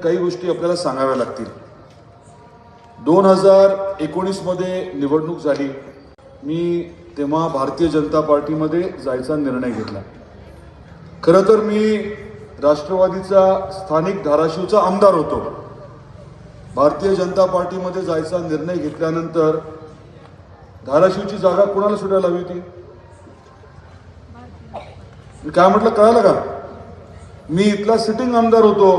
काही गोष्टी आपल्याला सांगाव्या लागतील. 2019 मध्ये निवडणूक झाली. मी तेव्हा भारतीय जनता पार्टीमध्ये जायचा निर्णय घेतला. खरं तर मी राष्ट्रवादीचा स्थानिक धाराशिवचा आमदार होतो. भारतीय जनता पार्टीमध्ये जायचा निर्णय घेतल्यानंतर धाराशिवची जागा कोणाला सुटायला हवी होती? मी काय म्हटलं कळालं का? मी इथला सिटिंग आमदार होतो,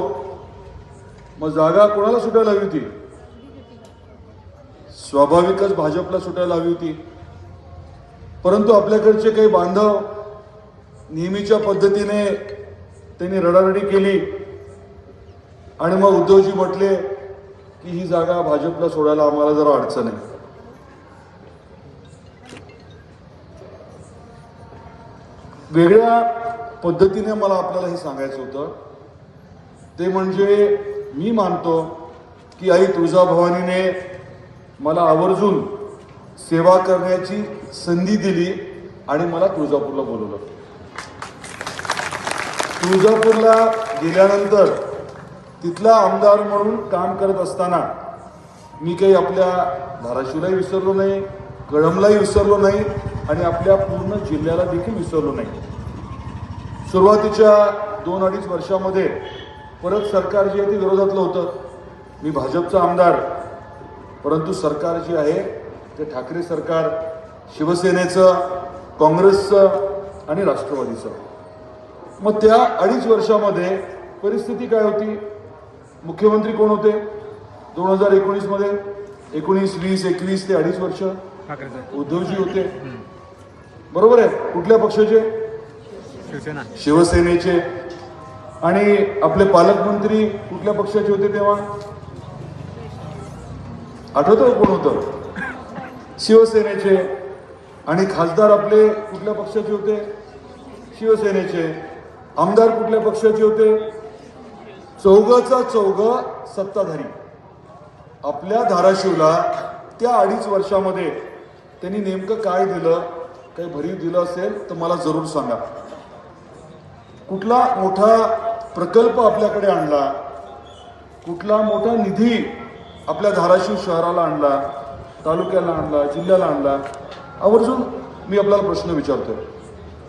मग जागा कोणाला सुटायला हवी होती? स्वाभाविकच भाजपला सुटायला हवी होती. परंतु आपल्याकडचे काही बांधव नेहमीच्या पद्धतीने त्यांनी रडारडी केली आणि मग उद्धवजी म्हटले की ही जागा भाजपला सोडायला आम्हाला जरा अडचण आहे. वेगळ्या पद्धतीने मला आपल्याला हे सांगायचं होतं. ते म्हणजे मी मानतो की आई तुळजाभवानीने मला आवर्जून सेवा करण्याची संधी दिली आणि मला तुळजापूरला बोलवलं. तुळजापूरला गेल्यानंतर तिथला आमदार म्हणून काम करत असताना मी काही आपल्या धाराशिवलाही विसरलो नाही, कळंबलाही विसरलो नाही आणि आपल्या पूर्ण जिल्ह्याला देखील विसरलो नाही. सुरुवातीच्या 2-2.5 वर्षामध्ये परत सरकार जे आहे ते विरोधातलं होतं. मी भाजपचा आमदार, परंतु सरकार जे आहे ते ठाकरे सरकार, शिवसेनेचं, काँग्रेसचं आणि राष्ट्रवादीचं. मग त्या 2.5 वर्षामध्ये परिस्थिती काय होती? मुख्यमंत्री कोण होते 2019 मध्ये? 19, 20, 21 ते 2.5 वर्ष उद्धवजी होते. बरोबर आहे. कुठल्या पक्षाचे? शिवसेनेचे. आणि आपले पालकमंत्री कुठल्या पक्षाचे होते तेव्हा? आठवतं कोण होतं? शिवसेनेचे. आणि खासदार आपले कुठल्या पक्षाचे होते? शिवसेनेचे. आमदार कुठल्या पक्षाचे होते? चौघाचा चौघ सत्ताधारी. आपल्या धाराशिवला त्या 2.5 वर्षामध्ये त्यांनी नेमकं काय दिलं, काही भरीव दिलं असेल तर मला जरूर सांगा. कुठला मोठा प्रकल्प आपल्याकडे आणला, कुठला मोठा निधी आपल्या धाराशिव शहराला आणला, तालुक्याला आणला, जिल्ह्याला आणला? आवर्जून मी आपल्याला प्रश्न विचारतोय.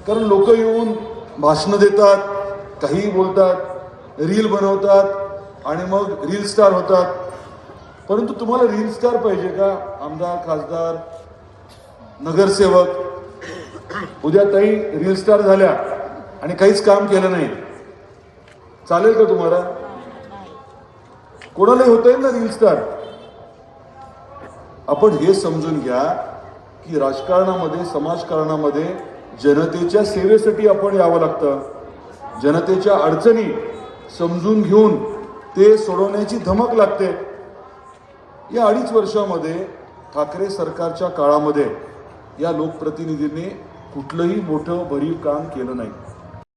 कारण लोक येऊन भाषणं देतात, काहीही बोलतात, रील बनवतात आणि मग रील स्टार होतात. परंतु तुम्हाला रील स्टार पाहिजे का? आमदार, खासदार, नगरसेवक? उद्या ताई रील स्टार झाल्या आणि काहीच काम केलं नाही, चालेल का तुम्हाला? कोणालाही होता येईल ना रील स्टार. आपण हे समजून घ्या की राजकारणामध्ये, समाजकारणामध्ये जनतेच्या सेवेसाठी आपण यावं लागतं. जनतेच्या अडचणी समजून घेऊन ते सोडवण्याची धमक लागते. या 2.5 वर्षामध्ये ठाकरे सरकारच्या काळामध्ये या लोकप्रतिनिधींनी कुठलंही मोठं भरीव काम केलं नाही.